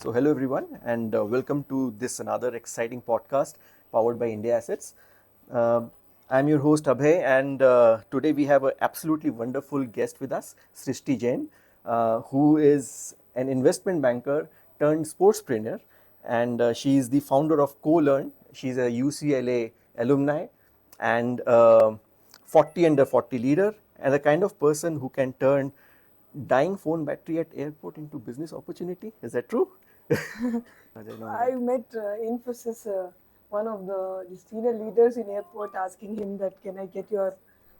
So, hello everyone, and welcome to this another exciting podcast powered by India Assets. Uh, I'm your host Abhay, and today we have an absolutely wonderful guest with us, Srishti Jain, who is an investment banker turned sportspreneur, and she is the founder of CoLearn. She's a UCLA alumni and 40 under 40 leader, and the kind of person who can turn dying phone battery at airport into business opportunity. Is that true? Ajay, know I that. met Infosys, one of the senior leaders in airport, asking him that can I get your,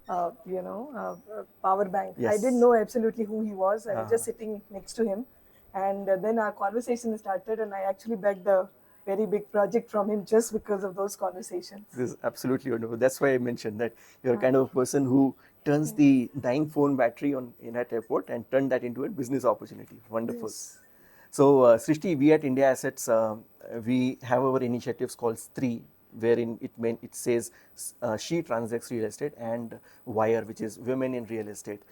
power bank. I didn't Yes. know absolutely who he was. I was Uh, just sitting next to him, and then our conversation started, and I actually begged a very big project from him just because of those conversations. this is absolutely wonderful. That's why I mentioned that you're kind of a person who turns the dying phone battery on in at airport and turn that into a business opportunity. Wonderful. Yes. So, Srishti, we at India Assets, we have our initiatives called STREE, wherein it says She Transacts Real Estate, and WIRE, which is Women in Real Estate.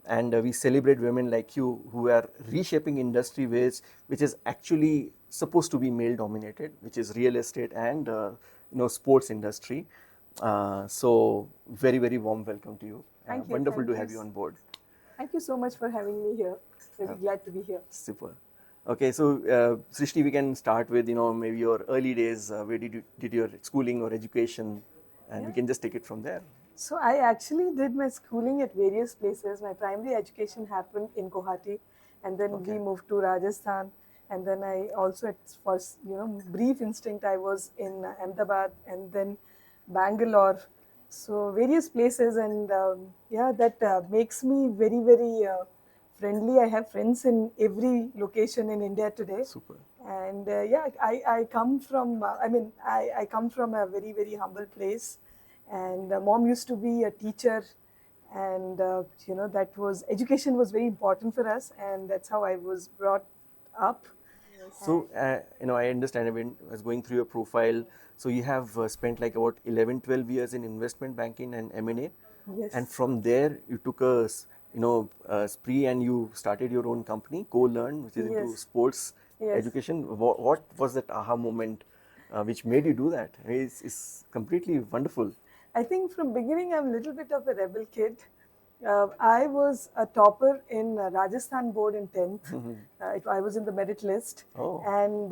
And we celebrate women like you who are reshaping industry which is actually supposed to be male dominated, which is real estate and sports industry. So, very, very warm welcome to you. Thank you. Wonderful to Thank you. have you on board. Thank you so much for having me here. Very Uh, glad to be here. Super. Okay, so Srishti, we can start with maybe your early days. Where did your schooling or education, and Yeah. we can just take it from there. So I actually did my schooling at various places. My primary education happened in Guwahati, and then we Okay. moved to Rajasthan. And then I also, at first, brief instinct, I was in Ahmedabad and then Bangalore. So various places, and yeah, that makes me very, very friendly. I have friends in every location in India today, Super. and yeah, I come from. I come from a very, very humble place, and mom used to be a teacher, and that was education was very important for us, and that's how I was brought up. So, I understand. I was going through your profile. So, you have spent like about 11, 12 years in investment banking and M&A. And Yes, from there, you took a spree and you started your own company, CoLearn, which is into yes, sports yes. education. What was that aha moment which made you do that? I mean, it's completely wonderful. I think from beginning I'm a little bit of a rebel kid. I was a topper in Rajasthan board in 10th. I was in the merit list, Oh, and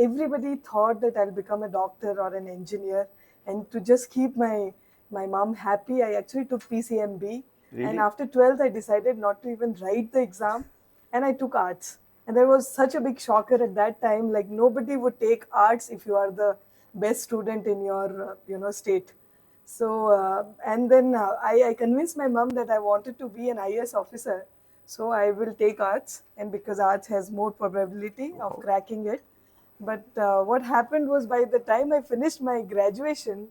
everybody thought that I'll become a doctor or an engineer. And to just keep my mom happy, I actually took PCMB. And really? after 12th, I decided not to even write the exam, and I took arts. And there was such a big shocker at that time. Like nobody would take arts if you are the best student in your state. So and then I convinced my mom that I wanted to be an IAS officer. So I will take arts, and because arts has more probability of Wow. cracking it. But what happened was by the time I finished my graduation,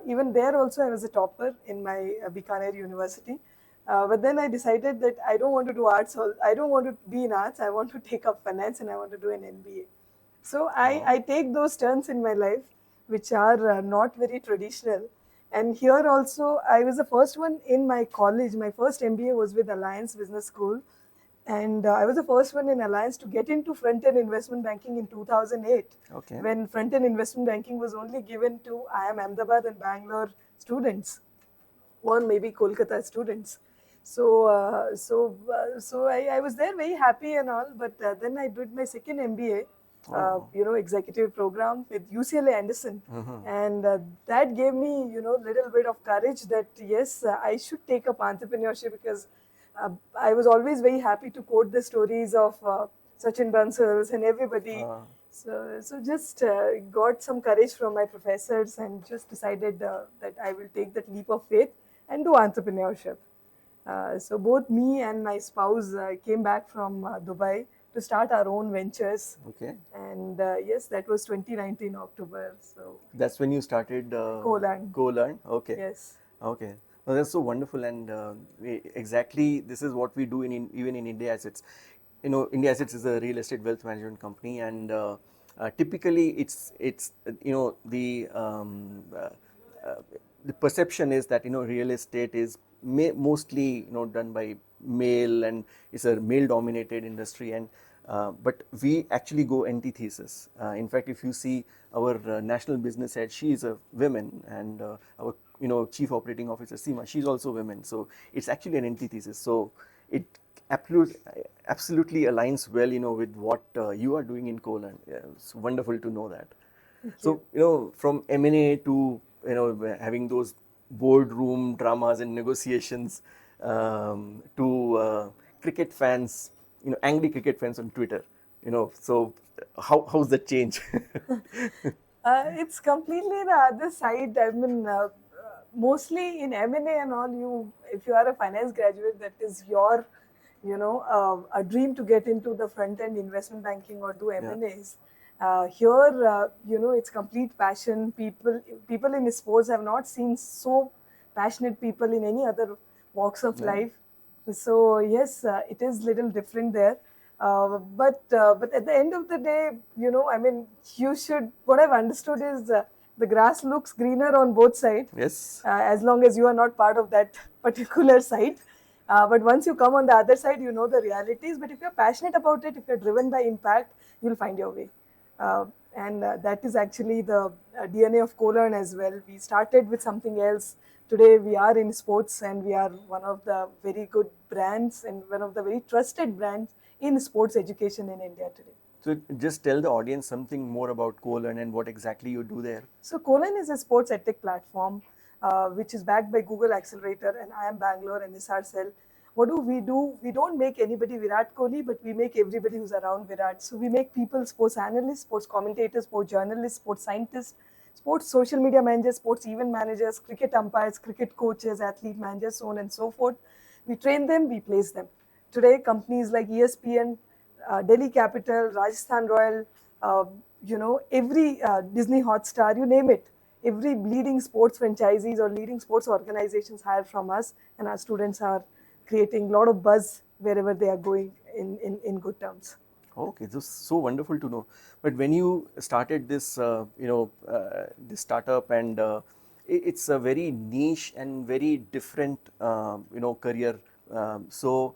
even there also I was a topper in my Bikaner University. But then I decided that I don't want to do arts. I don't want to be in arts. I want to take up finance and I want to do an MBA. So Wow. I take those turns in my life, which are not very traditional. And here also, I was the first one in my college. My first MBA was with Alliance Business School. And I was the first one in Alliance to get into front end investment banking in 2008, Okay. when front end investment banking was only given to IIM Ahmedabad and Bangalore students, or maybe Kolkata students. So I was there very happy and all, but then I did my second MBA, Oh. executive program with UCLA Anderson, and that gave me little bit of courage that yes, I should take up entrepreneurship, because I was always very happy to quote the stories of Sachin Bansal and everybody. Uh, So just got some courage from my professors and just decided that I will take that leap of faith and do entrepreneurship. So both me and my spouse came back from Dubai to start our own ventures, okay. and yes, that was 2019 October. So That's when you started Koland, CoLearn. Okay. yes, Okay. No, that's so wonderful, and exactly this is what we do even in India Assets. India Assets is a real estate wealth management company, and typically it's uh, the perception is that real estate is mostly done by male, and it's a male dominated industry, and But we actually go antithesis. In fact, if you see our national business head, she is a woman, and our chief operating officer Seema, she's also women. So it's actually an antithesis. So it absolutely aligns well, with what you are doing in Poland. Yeah, it's wonderful to know that. So, from M&A to, having those boardroom dramas and negotiations, to cricket fans, angry cricket fans on Twitter, so how's that change? It's completely the other side. I mean, mostly in M&A and all, if you are a finance graduate, that is your, a dream to get into the front end investment banking or do M&As. Here, it's complete passion. People in sports have not seen so passionate people in any other walks of life. So yes, it is little different there. But at the end of the day, I mean, you should. What I've understood is the grass looks greener on both sides. Yes. As long as you are not part of that particular side. But once you come on the other side, you know the realities. But if you're passionate about it, if you're driven by impact, you'll find your way. And that is actually the DNA of Co-Learn as well. We started with something else. Today we are in sports, and we are one of the very good brands and one of the very trusted brands in sports education in India today. So just tell the audience something more about Co-Learn and what exactly you do there. So Co-Learn is a sports edtech platform which is backed by Google Accelerator and IIM Bangalore and SR Cell. What do? We don't make anybody Virat Kohli, but we make everybody who's around Virat. So we make people sports analysts, sports commentators, sports journalists, sports scientists, sports social media managers, sports event managers, cricket umpires, cricket coaches, athlete managers, so on and so forth. We train them, we place them. Today, companies like ESPN, Delhi Capital, Rajasthan Royal, every Disney Hotstar, you name it. Every leading sports franchisees or leading sports organizations hire from us, and our students are creating a lot of buzz wherever they are going in good terms. Okay, this is so wonderful to know. But when you started this, this startup, and it's a very niche and very different, career. So,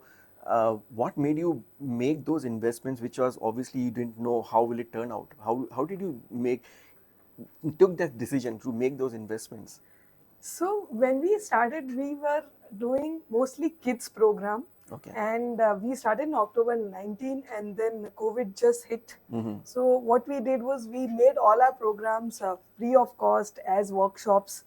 what made you make those investments, which was obviously you didn't know how will it turn out? How did you took that decision to make those investments? So when we started, we were doing mostly kids program. Okay. And we started in October 19, and then COVID just hit. Mm-hmm. So what we did was we made all our programs free of cost as workshops.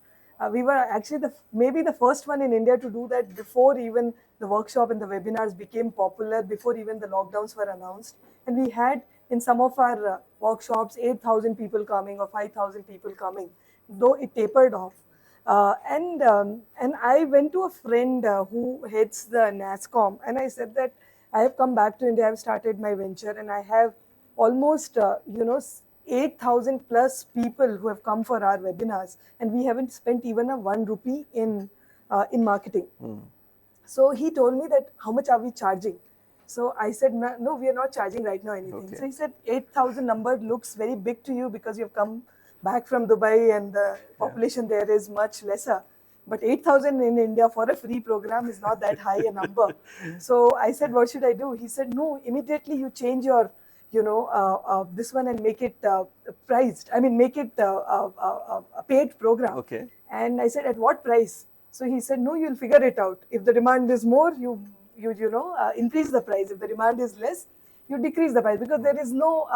We were actually maybe the first one in India to do that before even the workshop and the webinars became popular, before even the lockdowns were announced. And we had in some of our workshops 8,000 people coming or 5,000 people coming, though it tapered off. And I went to a friend who heads the NASCOM, and I said that I have come back to India, I have started my venture, and I have almost 8,000 plus people who have come for our webinars, and we haven't spent even a 1 rupee in marketing. So he told me that, how much are we charging? So I said, no, we are not charging right now anything. Okay. So he said, 8,000 number looks very big to you because you've come back from Dubai and the population there is much lesser. But 8,000 in India for a free program is not that high a number. So I said, what should I do? He said, no, immediately you change your, this one and make it priced. I mean, make it a paid program. Okay. And I said, at what price? So he said, no, you'll figure it out. If the demand is more, you increase the price. If the demand is less, you decrease the price, because there is no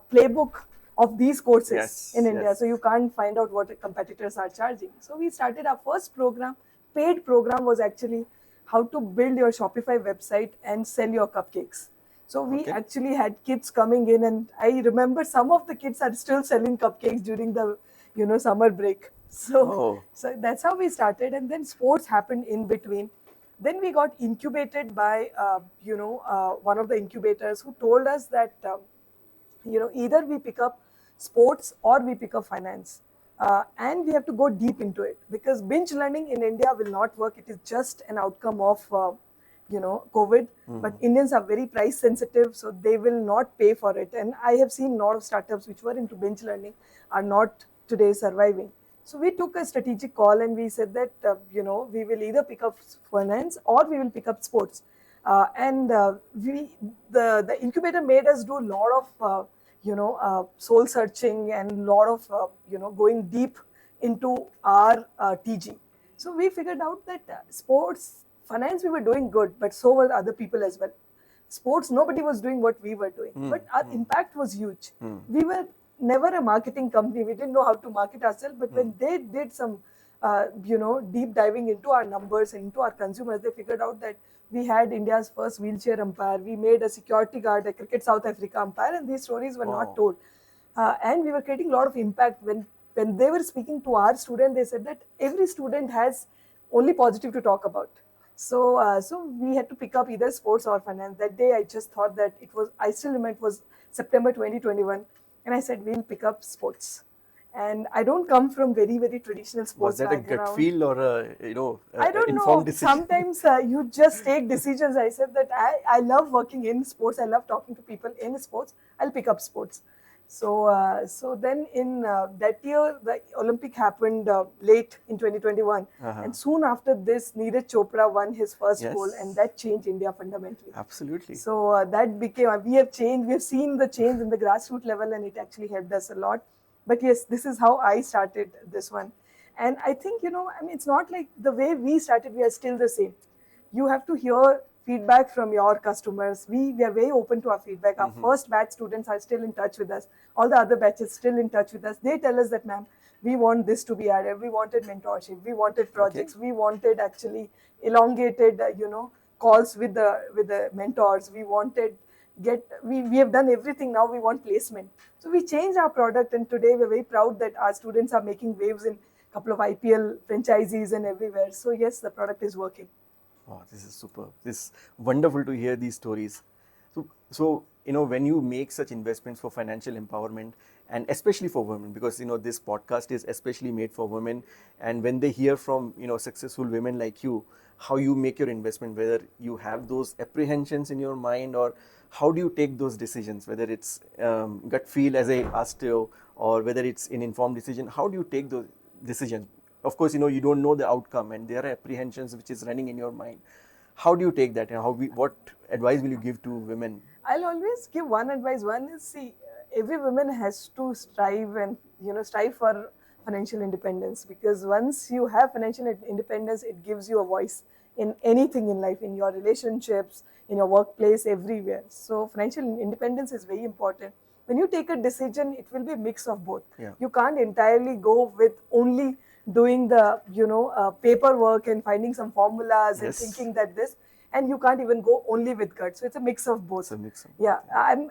playbook of these courses in India. So you can't find out what competitors are charging. So we started our first program. Paid program was actually how to build your Shopify website and sell your cupcakes. So we actually had kids coming in, and I remember some of the kids are still selling cupcakes during the summer break. So that's how we started, and then sports happened in between. Then we got incubated by one of the incubators who told us that either we pick up sports or we pick up finance, and we have to go deep into it, because binge learning in India will not work. It is just an outcome of COVID. But Indians are very price sensitive, so they will not pay for it. And I have seen a lot of startups which were into binge learning are not today surviving. So we took a strategic call, and we said that we will either pick up finance or we will pick up sports. and the incubator made us do a lot of soul searching and a lot of going deep into our TG. So we figured out that sports finance we were doing good, but so were other people as well. Sports, nobody was doing what we were doing, but our impact was huge. We were never a marketing company. We didn't know how to market ourselves, but when they did some deep diving into our numbers and into our consumers, they figured out that we had India's first wheelchair umpire. We made a security guard, a Cricket South Africa umpire, and these stories were not told. And we were creating a lot of impact. When they were speaking to our student, they said that every student has only positive to talk about. So we had to pick up either sports or finance. That day, I just thought that I still remember it was September 2021, and I said we'll pick up sports. And I don't come from very, very traditional sports Was that background. a gut feel or I don't know. informed decision? Sometimes you just take decisions. I said that I love working in sports. I love talking to people in sports. I'll pick up sports. So then in that year, the Olympic happened late in 2021. And soon after this, Neeraj Chopra won his first gold, and that changed India fundamentally. Absolutely. So that became, we have seen the change in the grassroots level, and it actually helped us a lot. But yes, this is how I started this one. And I think, it's not like the way we started, we are still the same. You have to hear feedback from your customers. We are very open to our feedback. Our first batch students are still in touch with us. All the other batches still in touch with us. They tell us that, ma'am, we want this to be added. We wanted mentorship. We wanted projects. We wanted actually elongated, calls with the mentors. We wanted we have done everything. Now we want placement. So we changed our product, and today we're very proud that our students are making waves in a couple of IPL franchisees and everywhere. So yes, the product is working. Oh, this is superb. This is wonderful to hear these stories. So when you make such investments for financial empowerment, and especially for women, because this podcast is especially made for women, and when they hear from successful women like you, how you make your investment, whether you have those apprehensions in your mind, or how do you take those decisions, whether it's gut feel as I asked you, or whether it's an informed decision, how do you take those decisions? Of course, you don't know the outcome, and there are apprehensions which is running in your mind. How do you take that, and what advice will you give to women? I'll always give one advice. One is, see, every woman has to strive for financial independence, because once you have financial independence, it gives you a voice in anything in life, in your relationships, in your workplace, everywhere. So financial independence is very important. When you take a decision, it will be a mix of both. Yeah. You can't entirely go with only doing the paperwork and finding some formulas and thinking that this, and you can't even go only with gut. So it's a mix of both. It's a mix of yeah. I'm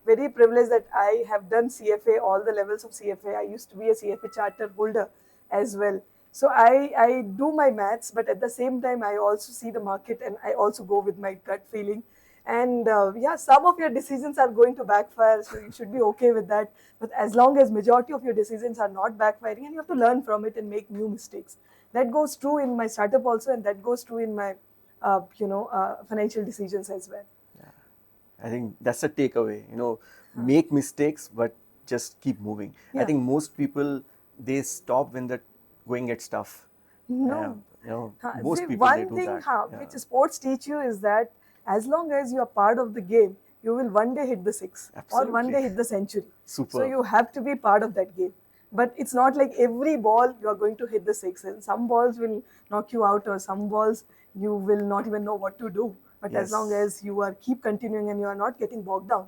very privileged that I have done CFA, all the levels of CFA. I used to be a CFA charter holder as well. So I do my maths, but at the same time I also see the market, and I also go with my gut feeling. And some of your decisions are going to backfire, so you should be okay with that. But as long as majority of your decisions are not backfiring, and you have to learn from it and make new mistakes. That goes true in my startup also, and that goes true in my financial decisions as well. Yeah, I think that's a takeaway. Make mistakes, but just keep moving. Yeah. I think most people, they stop when the going gets tough. No. Most See, people, they one do thing that. which sports teach you is that as long as you are part of the game, you will one day hit the six. Absolutely. Or one day hit the century. Super. So you have to be part of that game. But it's not like every ball you are going to hit the six. And some balls will knock you out, or some balls you will not even know what to do. But as long as you are keep continuing and you are not getting bogged down,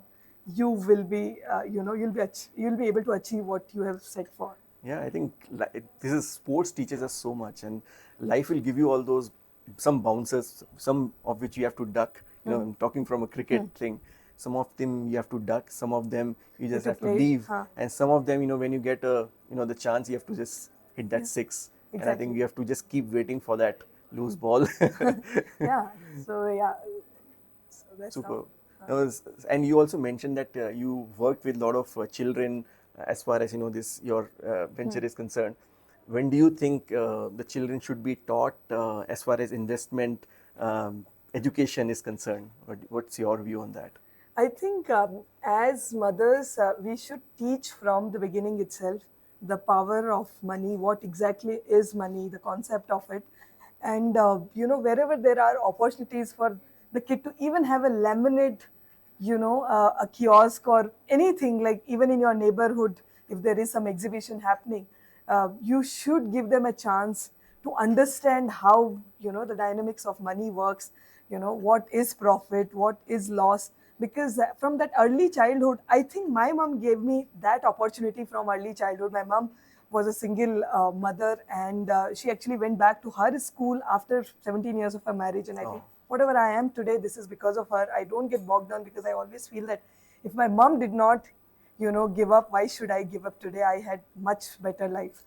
you will be, you'll be able to achieve what you have set for. Yeah, I think sports teaches us so much, and life will give you all those, some bounces, some of which you have to duck. I'm talking from a cricket thing. Some of them you have to duck, some of them you just have to leave, and some of them, when you get the chance, you have to just hit that six. Exactly. And I think you have to just keep waiting for that loose ball. Yeah. So that's Super. And you also mentioned that you worked with a lot of children as far as your venture is concerned. When do you think the children should be taught as far as investment education is concerned? What's your view on that? I think as mothers, we should teach from the beginning itself the power of money, what exactly is money, the concept of it. And wherever there are opportunities for the kid to even have a lemonade, a kiosk or anything, like even in your neighborhood, if there is some exhibition happening, you should give them a chance to understand how the dynamics of money works, what is profit, what is loss. Because from that early childhood, I think my mom gave me that opportunity from early childhood. My mom was a single mother, and she actually went back to her school after 17 years of her marriage. And I think whatever I am today, this is because of her. I don't get bogged down, because I always feel that if my mom did not give up, why should I give up today? I had much better life.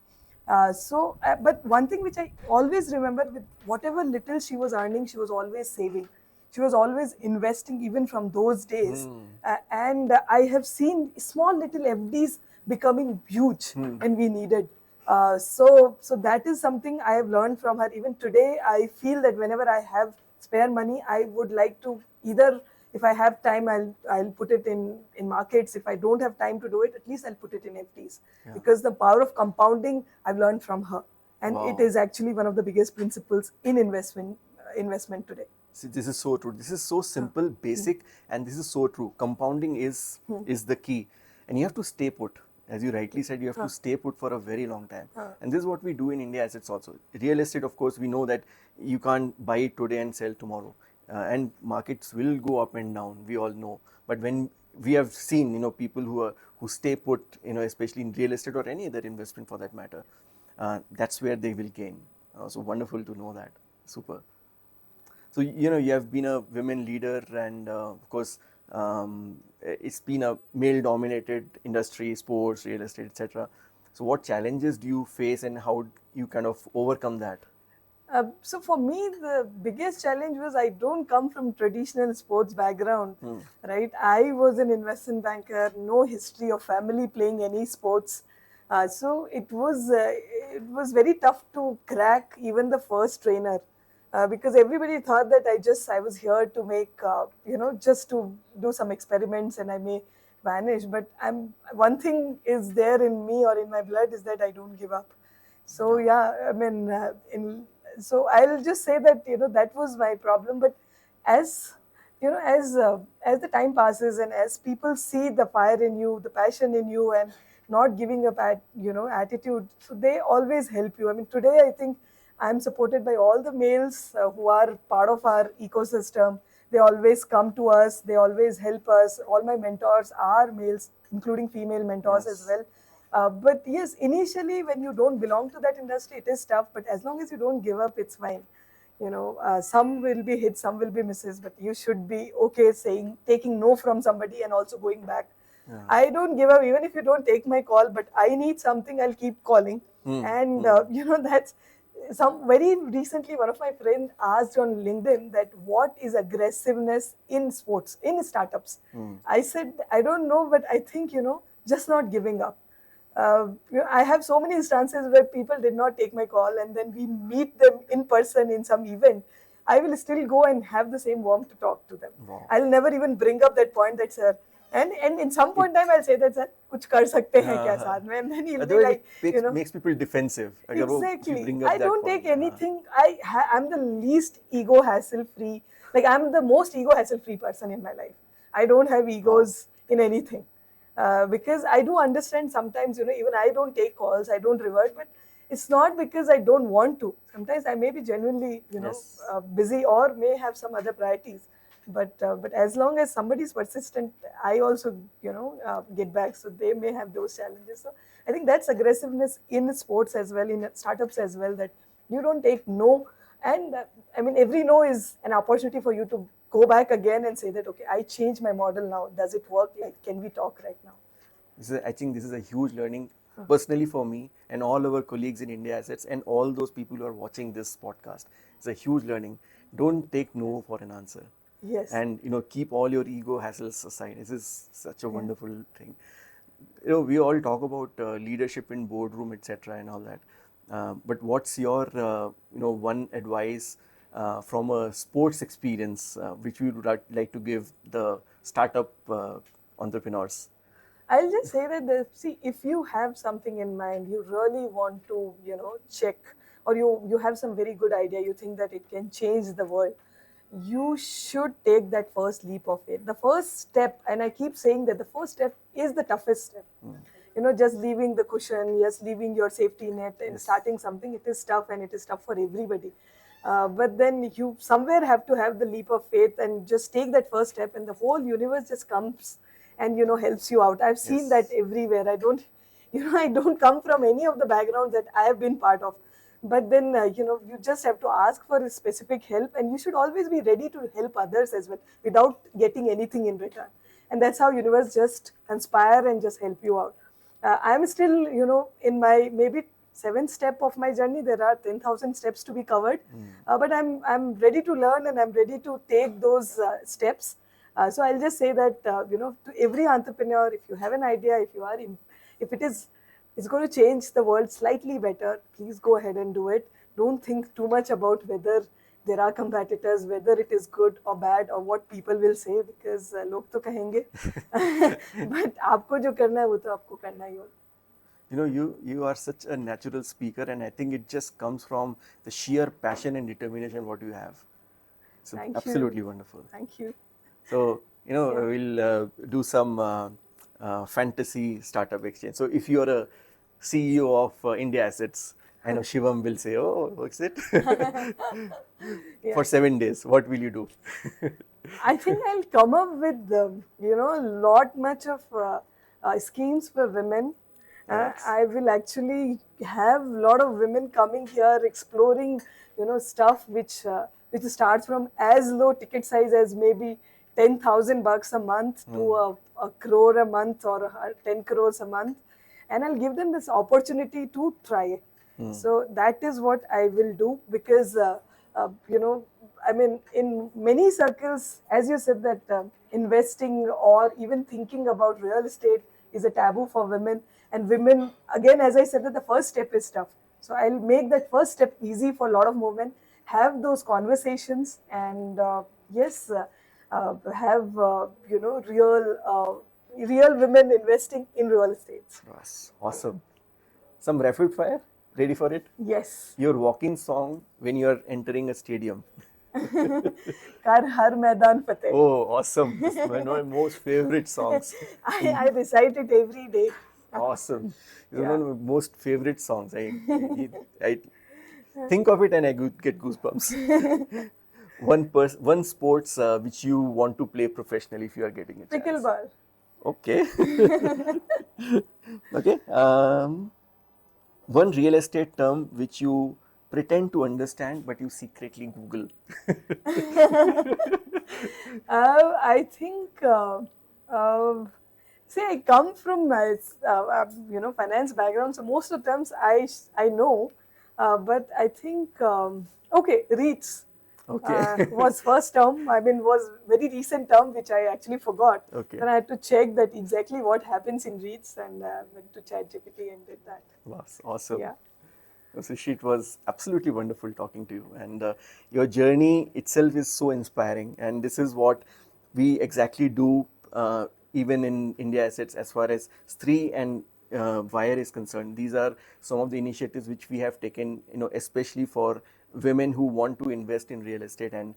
But one thing which I always remember, with whatever little she was earning, she was always saving. She was always investing, even from those days. And I have seen small little FDs becoming huge when we needed. So that is something I have learned from her. Even today, I feel that whenever I have spare money, I would like to either, if I have time, I'll put it in markets. If I don't have time to do it, at least I'll put it in FDs. Because the power of compounding I've learned from her, and it is actually one of the biggest principles in investment today. See, this is so true. This is so simple, basic, and this is so true. Compounding is the key, and you have to stay put. As you rightly said, you have to stay put for a very long time. And this is what we do in India assets also. Real estate, of course, we know that you can't buy it today and sell tomorrow, and markets will go up and down. We all know. But when we have seen, people who stay put, especially in real estate or any other investment for that matter, that's where they will gain. So wonderful to know that. Super. So, you have been a women leader, and of course, it's been a male dominated industry, sports, real estate, etc. So, what challenges do you face, and how you kind of overcome that? So for me, the biggest challenge was I don't come from traditional sports background, right? I was an investment banker, no history of family playing any sports. So it was very tough to crack even the first trainer, because everybody thought that I was here to make just to do some experiments and I may vanish. But one thing is there in me or in my blood, is that I don't give up. So yeah, I mean, so I'll just say that that was my problem. But as as the time passes, and as people see the fire in you, the passion in you, and not giving up attitude, so they always help you. I mean, today I think I'm supported by all the males who are part of our ecosystem. They always come to us. They always help us. All my mentors are males, including female mentors as well. But yes, initially when you don't belong to that industry, it is tough. But as long as you don't give up, it's fine. Some will be hits, some will be misses, but you should be okay taking no from somebody and also going back. I don't give up even if you don't take my call, but I need something, I'll keep calling. And that's some very recently one of my friends asked on LinkedIn that what is aggressiveness in sports, in startups. I said, I don't know, but I think just not giving up. I have so many instances where people did not take my call, and then we meet them in person in some event. I will still go and have the same warmth to talk to them. Wow. I'll never even bring up that point that, sir, and in some point in time I'll say that, sir, कुछ कर सकते हैं क्या साथ में, and then he'll be Otherwise, like, it makes people defensive. If you exactly. bring up I that don't point. take anything. I'm the least ego hassle free. Like, I'm the most ego hassle free person in my life. I don't have egos in anything. Because I do understand sometimes, even I don't take calls, I don't revert, but it's not because I don't want to. Sometimes I may be genuinely, Yes. busy, or may have some other priorities. But as long as somebody is persistent, I also, get back. So they may have those challenges. So I think that's aggressiveness in sports as well, in startups as well, that you don't take no. And I mean, every no is an opportunity for you to go back again and say that, okay, I changed my model now. Does it work? Like, can we talk right now? I think this is a huge learning personally for me and all our colleagues in India Assets and all those people who are watching this podcast. It's a huge learning. Don't take no for an answer. Yes. And keep all your ego hassles aside. This is such a wonderful thing. We all talk about leadership in boardroom, etc., and all that. But what's your one advice from a sports experience which you would like to give the startup entrepreneurs? I'll just say that, see, if you have something in mind, you really want to, check or you have some very good idea, you think that it can change the world, you should take that first leap of faith. The first step, and I keep saying that the first step is the toughest step. You know, just leaving the cushion, just leaving your safety net and Yes. starting something, it is tough, and it is tough for everybody. But then you somewhere have to have the leap of faith and just take that first step, and the whole universe just comes and, you know, helps you out. I've seen Yes. that everywhere. I don't, you know, I don't come from any of the backgrounds that I have been part of. But then, you know, you just have to ask for a specific help, and you should always be ready to help others as well without getting anything in return. And that's how universe just conspire and just help you out. I'm still, you know, in my maybe seventh step of my journey. There are 10,000 steps to be covered, but I'm ready to learn, and I'm ready to take those steps. So I'll just say that, you know, to every entrepreneur, if you have an idea, if it is, it's going to change the world slightly better, please go ahead and do it. Don't think too much about whether there are competitors, whether it is good or bad, or what people will say, because लोग तो कहेंगे, but आपको जो करना है वो तो आपको करना ही होगा. You know, you are such a natural speaker, and I think it just comes from the sheer passion and determination what you have. So Thank you. absolutely wonderful. Thank you. So, you know, Yeah. we'll do some fantasy startup exchange. So if you're a CEO of India Assets, I know Shivam will say, oh, what's it? Yeah. For 7 days, what will you do? I think I'll come up with, you know, a lot much of schemes for women. Nice. I will actually have a lot of women coming here exploring, you know, stuff which starts from as low ticket size as maybe $10,000 a month to a crore a month, or 10 crores a month, and I'll give them this opportunity to try it. So that is what I will do, because you know, I mean, in many circles, as you said, that investing or even thinking about real estate is a taboo for women. And women, again, as I said, that the first step is tough. So I'll make that first step easy for a lot of women. Have those conversations, and yes, have you know, real women investing in real estate. Yes, awesome. Some rapid fire? Ready for it? Yes. Your walking song when you're entering a stadium. Kar har मैदान फतेह. Oh, awesome. This is one of my most favorite songs. I recite it every day. Awesome. It's Yeah. one of my most favorite songs. I think of it and I get goosebumps. One sports which you want to play professionally if you are getting a chance. Pickleball. Okay. Okay. One real estate term which you pretend to understand but you secretly Google. I think, see, I come from you know, finance background, so most of the terms I know, but I think okay, REITs. Okay. Was first term. I mean, was very recent term which I actually forgot. Okay. Then I had to check that exactly what happens in REITs, and went to ChatGPT and did that. Was awesome. Yeah. Sushi, it was absolutely wonderful talking to you, and your journey itself is so inspiring. And this is what we exactly do, even in India Assets, as far as Stree and Wire is concerned. These are some of the initiatives which we have taken, you know, especially for women who want to invest in real estate, and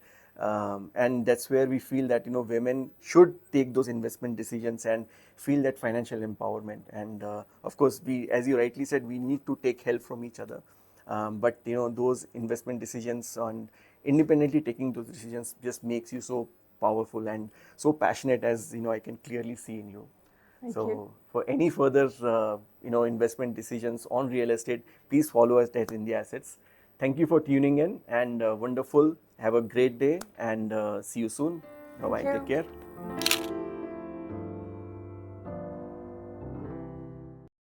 that's where we feel that, you know, women should take those investment decisions and feel that financial empowerment. And of course, we, as you rightly said, we need to take help from each other. But you know, those investment decisions on independently taking those decisions just makes you so powerful and so passionate, as you know, I can clearly see in you. Thank So you. for any further you know, investment decisions on real estate, please follow us at India Assets. Thank you for tuning in, and wonderful. Have a great day, and see you soon. Bye bye. Thank Take you. care.